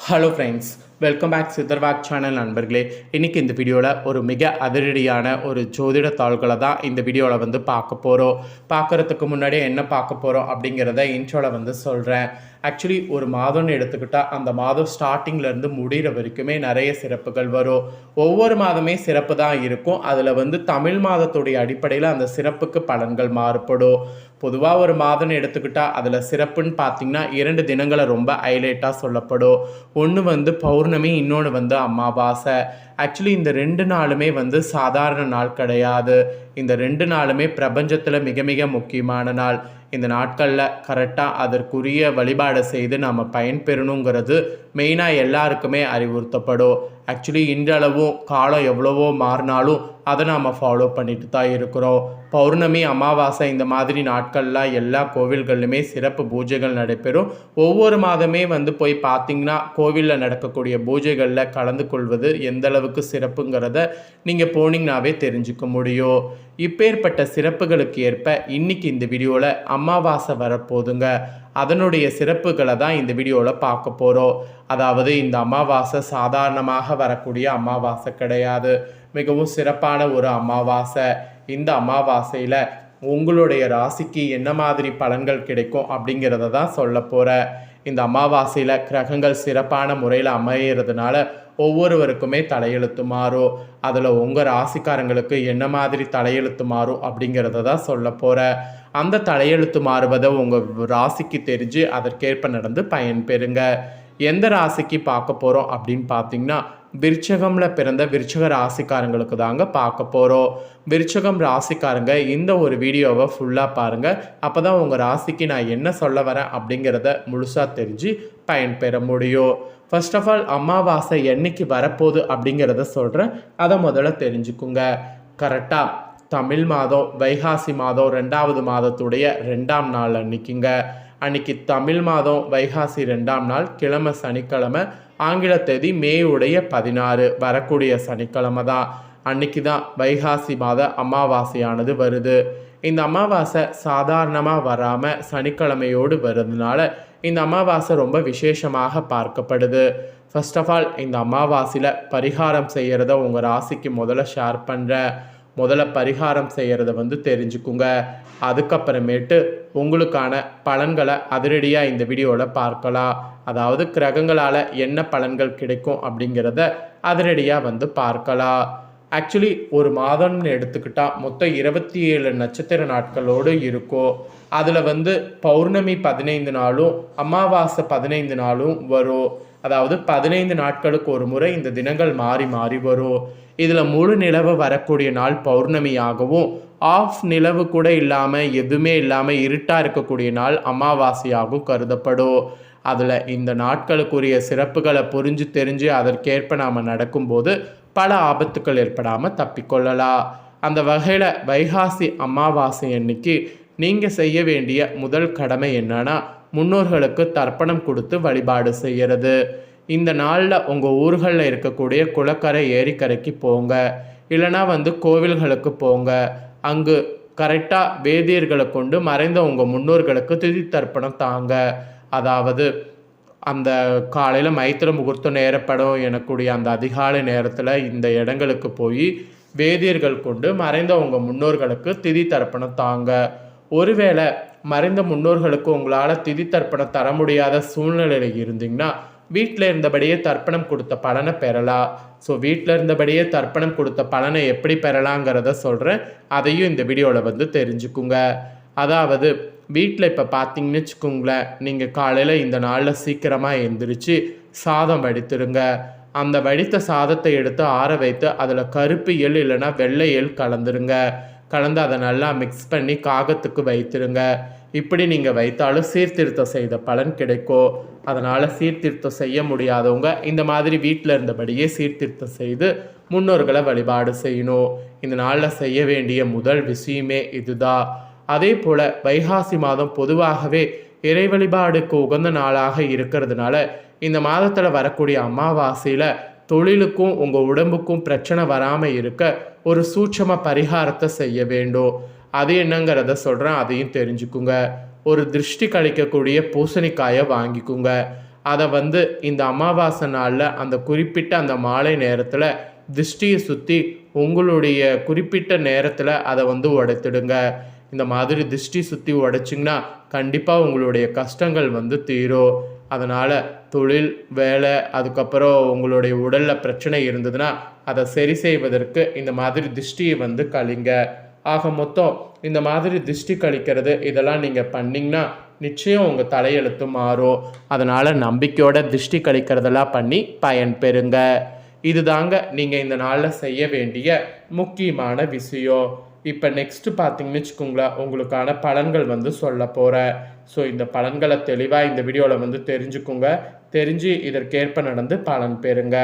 Hello friends, welcome back Siddharvak channel நண்பர்களே. இன்றைக்கி இந்த வீடியோவில் ஒரு மிக அதிரடியான ஒரு ஜோதிட தாள்களை தான் இந்த வீடியோவில் பார்க்க போகிறோம். பார்க்குறதுக்கு முன்னாடியே என்ன பார்க்க போகிறோம் அப்படிங்கிறத இன்ட்ரோவில் சொல்கிறேன். ஆக்சுவலி ஒரு மாதம்னு எடுத்துக்கிட்டால் அந்த மாதம் ஸ்டார்டிங்லேருந்து முடிகிற வரைக்குமே நிறைய சிறப்புகள் வரும். ஒவ்வொரு மாதமே சிறப்பு தான் இருக்கும். அதில் தமிழ் மாதத்துடைய அடிப்படையில் அந்த சிறப்புக்கு பலன்கள் மாறுபடும். பொதுவாக ஒரு மாதம்னு எடுத்துக்கிட்டால் அதில் சிறப்புன்னு பார்த்திங்கன்னா 2 தினங்களை ரொம்ப ஹைலைட்டாக சொல்லப்படும். ஒன்று பௌர்ணமி, இன்னொன்று அமாவாசை. ஆக்சுவலி இந்த 2 நாளுமே சாதாரண நாள் கிடையாது. இந்த 2 நாளுமே பிரபஞ்சத்தில் மிக மிக முக்கியமான நாள். இந்த நாட்களில் கரெக்டாக அதற்குரிய வழிபாடு செய்து நாம் பயன்பெறணுங்கிறது மெயினாக எல்லாருக்குமே அறிவுறுத்தப்படும். ஆக்சுவலி இன்றளவும் காலம் எவ்வளவோ மாறினாலும் அதை நாம் ஃபாலோ பண்ணிட்டு தான் இருக்கிறோம். பௌர்ணமி, அமாவாசை இந்த மாதிரி நாட்கள்லாம் எல்லா கோவில்கள்லையுமே சிறப்பு பூஜைகள் நடைபெறும். ஒவ்வொரு மாதமே போய் பார்த்திங்கன்னா கோவிலில் நடக்கக்கூடிய பூஜைகளில் கலந்து கொள்வது எந்த அளவுக்கு சிறப்புங்கிறத நீங்கள் போனீங்கன்னாவே தெரிஞ்சுக்க முடியும். இப்பேற்பட்ட சிறப்புகளுக்கு ஏற்ப இன்றைக்கி இந்த வீடியோவில் அமாவாசை வரப்போதுங்க. அதனுடைய சிறப்புகளை தான் இந்த வீடியோவில் பார்க்க போகிறோம். அதாவது இந்த அமாவாசை சாதாரணமாக வரக்கூடிய அமாவாசை கிடையாது. மிகவும் சிறப்பான ஒரு அமாவாசை. இந்த அமாவாசையில் உங்களுடைய ராசிக்கு என்ன மாதிரி பலன்கள் கிடைக்கும் அப்படிங்கிறத தான் சொல்ல போகிறேன். இந்த அமாவாசையில் கிரகங்கள் சிறப்பான முறையில் அமைகிறதுனால ஒவ்வொருவருக்குமே தலையெழுத்து மாறும். அதில் உங்கள் ராசிக்காரங்களுக்கு என்ன மாதிரி தலையெழுத்து மாறும் அப்படிங்கிறத தான் சொல்ல போகிறேன். அந்த தலையெழுத்து மாறுவதை உங்கள் ராசிக்கு தெரிஞ்சு அதற்கேற்ப நடந்து பயன்பெறுங்க. எந்த ராசிக்கு பார்க்க போகிறோம் அப்படின்னு பார்த்தீங்கன்னா, விருச்சகமில் பிறந்த விருச்சக ராசிக்காரங்களுக்கு தாங்க பார்க்க போகிறோம். விருச்சகம் ராசிக்காரங்க இந்த ஒரு வீடியோவை ஃபுல்லாக பாருங்கள். அப்போ தான் உங்கள் ராசிக்கு நான் என்ன சொல்ல வரேன் அப்படிங்கிறத முழுசாக தெரிஞ்சு பயன்பெற முடியும். ஃபர்ஸ்ட் ஆஃப் ஆல், அமாவாசை என்னைக்கு வரப்போகுது அப்படிங்கிறத சொல்கிறேன். அதை முதல்ல தெரிஞ்சுக்குங்க. கரெக்டாக தமிழ் மாதம் வைகாசி மாதம் 2வது மாதத்துடைய 2ஆம் நாள் அன்னைக்கு தமிழ் மாதம் வைகாசி 2ஆம் நாள் கிழமை சனிக்கிழமை, ஆங்கில தேதி மேயுடைய 16 வரக்கூடிய சனிக்கிழமை தான். அன்னைக்கு தான் வைகாசி மாத அமாவாசையானது வருது. இந்த அமாவாசை சாதாரணமாக வராமல் சனிக்கிழமையோடு வருதுனால இந்த அமாவாசை ரொம்ப விசேஷமாக பார்க்கப்படுது. ஃபர்ஸ்ட் ஆஃப் ஆல், இந்த அமாவாசையில் பரிகாரம் செய்கிறத உங்கள் ராசிக்கு முதல்ல ஷேர் பண்ணுறேன். முதல்ல பரிகாரம் செய்கிறத தெரிஞ்சுக்குங்க. அதுக்கப்புறமேட்டு உங்களுக்கான பலன்களை அதிரடியாக இந்த வீடியோவில் பார்க்கலாம். அதாவது கிரகங்களால் என்ன பலன்கள் கிடைக்கும் அப்படிங்கிறத அதிரடியாக பார்க்கலாம். ஆக்சுவலி ஒரு மாதம்னு எடுத்துக்கிட்டால் மொத்தம் 27 நட்சத்திர நாட்களோடு இருக்கும். அதில் பௌர்ணமி 15 நாளும் அமாவாசை 15 நாளும் வரும். அதாவது 15 நாட்களுக்கு ஒரு முறை இந்த தினங்கள் மாறி மாறி வரும். இதில் முழு நிலவு வரக்கூடிய நாள் பௌர்ணமியாகவும், ஆஃப் நிலவு கூட இல்லாமல் எதுவுமே இல்லாமல் இருட்டாக இருக்கக்கூடிய நாள் அமாவாசையாகவும் கருதப்படும். அதில் இந்த நாட்களுக்குரிய சிறப்புகளை புரிஞ்சு தெரிஞ்சு அதற்கேற்ப நாம் நடக்கும்போது பல ஆபத்துக்கள் ஏற்படாமல் தப்பிக்கொள்ளலாம். அந்த வகையில் வைகாசி அமாவாசை அன்னைக்கு நீங்கள் செய்ய வேண்டிய முதல் கடமை என்னன்னா, முன்னோர்களுக்கு தர்ப்பணம் கொடுத்து வழிபாடு செய்கிறது. இந்த நாளில் உங்கள் ஊர்களில் இருக்கக்கூடிய குளக்கரை ஏரிக்கரைக்கு போங்க. இல்லைனா கோவில்களுக்கு போங்க. அங்கு கரெக்டாக வேதியர்களை கொண்டு மறைந்த உங்கள் முன்னோர்களுக்கு திதி தர்ப்பணம் தாங்க. அதாவது அந்த காலையில் மைத்திர முகூர்த்தம் நேரப்படம் எனக்கூடிய அந்த அதிகாலை நேரத்தில் இந்த இடங்களுக்கு போய் வேதியர்கள் கொண்டு மறைந்த உங்கள் முன்னோர்களுக்கு திதி தர்ப்பணம் தாங்க. ஒருவேளை மறைந்த முன்னோர்களுக்கு உங்களால் திதி தர்ப்பணம் தர முடியாத சூழ்நிலையில் இருந்தீங்கன்னா வீட்டில் இருந்தபடியே தர்ப்பணம் கொடுத்த பலனை பெறலாம். ஸோ வீட்டில் இருந்தபடியே தர்ப்பணம் கொடுத்த பலனை எப்படி பெறலாங்கிறத சொல்கிறேன். அதையும் இந்த வீடியோவில் தெரிஞ்சுக்குங்க. அதாவது வீட்டில் இப்போ பார்த்தீங்கன்னு வச்சுக்கோங்களேன், நீங்கள் காலையில் இந்த நாளில் சீக்கிரமாக எழுந்திரிச்சு சாதம் வடித்துருங்க. அந்த வடித்த சாதத்தை எடுத்து ஆற வைத்து அதில் கருப்பு எள் இல்லைன்னா வெள்ளை எள் கலந்துருங்க. கலந்து அதை நல்லா மிக்ஸ் பண்ணி காகத்துக்கு வைத்துருங்க. இப்படி நீங்கள் வைத்தாலும் சீர்திருத்தம் செய்த பலன் கிடைக்கும். அதனால் சீர்திருத்தம் செய்ய முடியாதவங்க இந்த மாதிரி வீட்டில் இருந்தபடியே சீர்திருத்தம் செய்து முன்னோர்களை வழிபாடு செய்யணும். இந்த நாளில் செய்ய வேண்டிய முதல் விஷயமே இதுதான். அதே போல் வைகாசி மாதம் பொதுவாகவே இறை வழிபாடுக்கு உகந்த நாளாக இருக்கிறதுனால இந்த மாதத்தில் வரக்கூடிய அமாவாசையில் தொழிலுக்கும் உங்கள் உடம்புக்கும் பிரச்சனை வராமல் இருக்க ஒரு சூட்சம பரிகாரத்தை செய்ய வேண்டும். அது என்னங்கிறத சொல்கிறேன், அதையும் தெரிஞ்சுக்குங்க. ஒரு திருஷ்டி கழிக்கக்கூடிய பூசணிக்காயை வாங்கிக்குங்க. அதை வந்து இந்த அமாவாசை நாளில் அந்த குறிப்பிட்ட அந்த மாலை நேரத்தில் திருஷ்டியை சுற்றி உங்களுடைய குறிப்பிட்ட நேரத்தில் அதை வந்து உடைத்திடுங்க. இந்த மாதிரி திருஷ்டி சுற்றி உடைச்சிங்கன்னா கண்டிப்பாக உங்களுடைய கஷ்டங்கள் வந்து தீரும். அதனால் தொழில், வேலை, அதுக்கப்புறம் உங்களுடைய உடலில் பிரச்சனை இருந்ததுன்னா அதை சரி செய்வதற்கு இந்த மாதிரி திருஷ்டியை வந்து கழிங்க. ஆக மொத்தம் இந்த மாதிரி திருஷ்டி கழிக்கிறது இதெல்லாம் நீங்கள் பண்ணிங்கன்னா நிச்சயம் உங்கள் தலையெழுத்து மாறும். அதனால் நம்பிக்கையோட திருஷ்டி கழிக்கிறதெல்லாம் பண்ணி பயன் பெறுங்க. இது தாங்க நீங்கள் இந்த நாளில் செய்ய வேண்டிய முக்கியமான விஷயம். இப்போ நெக்ஸ்ட்டு பார்த்தீங்கன்னு வச்சுக்கோங்களேன், உங்களுக்கான பலன்கள் வந்து சொல்ல போகிறேன். ஸோ இந்த பலன்களை தெளிவாக இந்த வீடியோவில் வந்து தெரிஞ்சுக்கோங்க. தெரிஞ்சு இதற்கேற்ப நடந்து பலன் பெறுங்க.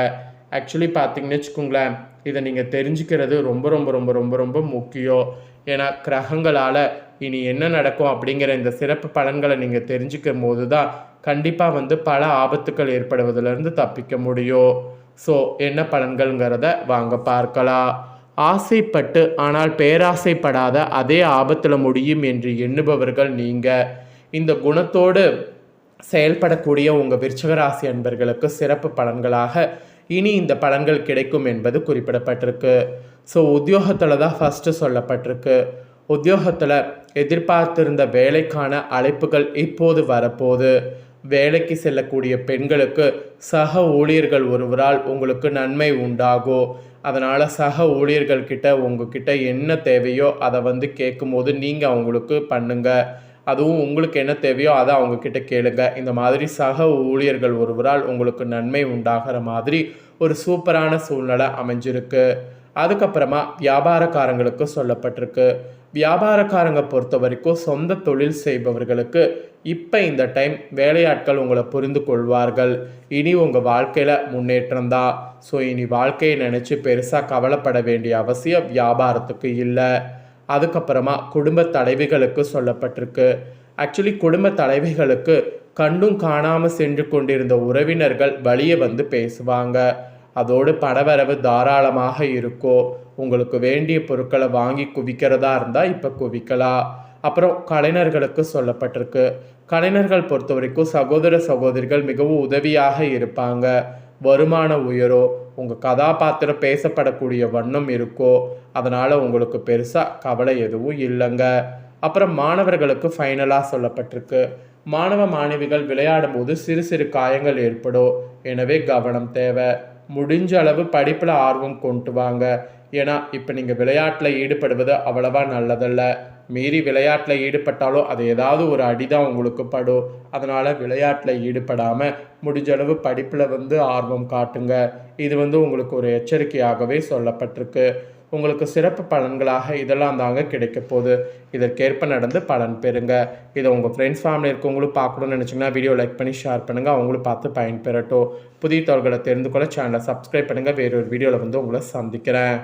ஆக்சுவலி பார்த்தீங்கன்னு வச்சுக்கோங்களேன், இதை நீங்கள் தெரிஞ்சுக்கிறது ரொம்ப ரொம்ப ரொம்ப ரொம்ப ரொம்ப முக்கியம். ஏன்னா கிரகங்களால் இனி என்ன நடக்கும் அப்படிங்கிற இந்த சிறப்பு பலன்களை நீங்கள் தெரிஞ்சுக்கும் போது தான் கண்டிப்பாக வந்து பல ஆபத்துக்கள் ஏற்படுவதிலிருந்து தப்பிக்க முடியும். ஸோ என்ன பலன்கள்ங்கிறத வாங்க பார்க்கலாம். ஆசைப்பட்டு ஆனால் பேராசைப்படாத அதே ஆபத்தில் முடியும் என்று எண்ணுபவர்கள் நீங்கள். இந்த குணத்தோடு செயல்படக்கூடிய உங்கள் விருச்சிக ராசி அன்பர்களுக்கு சிறப்பு பலன்களாக இனி இந்த பலன்கள் கிடைக்கும் என்பது குறிப்பிடப்பட்டிருக்கு. ஸோ உத்தியோகத்தில் தான் ஃபஸ்ட்டு சொல்லப்பட்டிருக்கு. உத்தியோகத்தில் எதிர்பார்த்திருந்த வேலைக்கான அழைப்புகள் இப்போது வரப்போகுது. வேலைக்கு செல்லக்கூடிய பெண்களுக்கு சக ஊழியர்கள் ஒருவரால் உங்களுக்கு நன்மை உண்டாகும். அதனால் சக ஊழியர்கள்கிட்ட உங்ககிட்ட என்ன தேவையோ அதை வந்து கேட்கும்போது நீங்கள் அவங்களுக்கு பண்ணுங்கள். அதுவும் உங்களுக்கு என்ன தேவையோ அதை அவங்கக்கிட்ட கேளுங்க. இந்த மாதிரி சக ஊழியர்கள் ஒருவரால் உங்களுக்கு நன்மை உண்டாகிற மாதிரி ஒரு சூப்பரான சூழ்நிலை அமைஞ்சிருக்கு. அதுக்கப்புறமா வியாபாரக்காரங்களுக்கு சொல்லப்பட்டிருக்கு. வியாபாரக்காரங்க பொறுத்த வரைக்கும் சொந்த தொழில் செய்பவர்களுக்கு இப்போ இந்த டைம் வேலையாட்கள் உங்களை புரிந்து கொள்வார்கள். இனி உங்கள் வாழ்க்கையில் முன்னேற்றம் தான். ஸோ இனி வாழ்க்கையை நினச்சி பெருசாக கவலைப்பட வேண்டிய அவசியம் வியாபாரத்துக்கு இல்லை. அதுக்கப்புறமா குடும்ப தலைவிகளுக்கு சொல்லப்பட்டிருக்கு. ஆக்சுவலி குடும்ப தலைவிகளுக்கு கண்டும் காணாமல் சென்று கொண்டிருந்த உறவினர்கள் வழியே வந்து பேசுவாங்க. அதோடு பணவரவு தாராளமாக இருக்கும். உங்களுக்கு வேண்டிய பொருட்களை வாங்கி குவிக்கிறதா இருந்தால் இப்போ குவிக்கலாம். அப்புறம் கலைஞர்களுக்கு சொல்லப்பட்டிருக்கு. கலைஞர்கள் பொறுத்த வரைக்கும் சகோதர சகோதரிகள் மிகவும் உதவியாக இருப்பாங்க. வருமான உயரோ, உங்கள் கதாபாத்திரம் பேசப்படக்கூடிய வண்ணம் இருக்கோ, அதனால் உங்களுக்கு பெருசாக கவலை எதுவும் இல்லைங்க. அப்புறம் மாணவர்களுக்கு ஃபைனலாக சொல்லப்பட்டிருக்கு. மாணவ மாணவிகள் விளையாடும் போது சிறு சிறு காயங்கள் ஏற்படும். எனவே கவனம் தேவை. முடிஞ்ச அளவு படிப்பில் ஆர்வம் கொண்டு வாங்க. ஏன்னா இப்போ நீங்கள் விளையாட்டில் ஈடுபடுவது அவ்வளவா நல்லதல்ல. மீறி விளையாட்டில் ஈடுபட்டாலும் அது ஏதாவது ஒரு அடிதான் உங்களுக்கு படும். அதனால் விளையாட்டில் ஈடுபடாமல் முடிஞ்ச அளவு படிப்பில் வந்து ஆர்வம் காட்டுங்க. இது வந்து உங்களுக்கு ஒரு எச்சரிக்கையாகவே சொல்லப்பட்டிருக்கு. உங்களுக்கு சிறப்பு பலன்களாக இதெல்லாம் தாங்க கிடைக்க போகுது. இதற்கேற்ப நடந்து பலன் பெறுங்க. இதை உங்கள் ஃப்ரெண்ட்ஸ் ஃபேமிலி இருக்கவங்களும் பார்க்கணும்னு நினச்சிங்கன்னா வீடியோ லைக் பண்ணி ஷேர் பண்ணுங்கள். அவங்களும் பார்த்து பயன்பெறட்டும். புதிய தகவல்களை தெரிந்து கொள்ள சேனலை சப்ஸ்கிரைப் பண்ணுங்கள். வேறொரு வீடியோவில் வந்து உங்களை சந்திக்கிறேன்.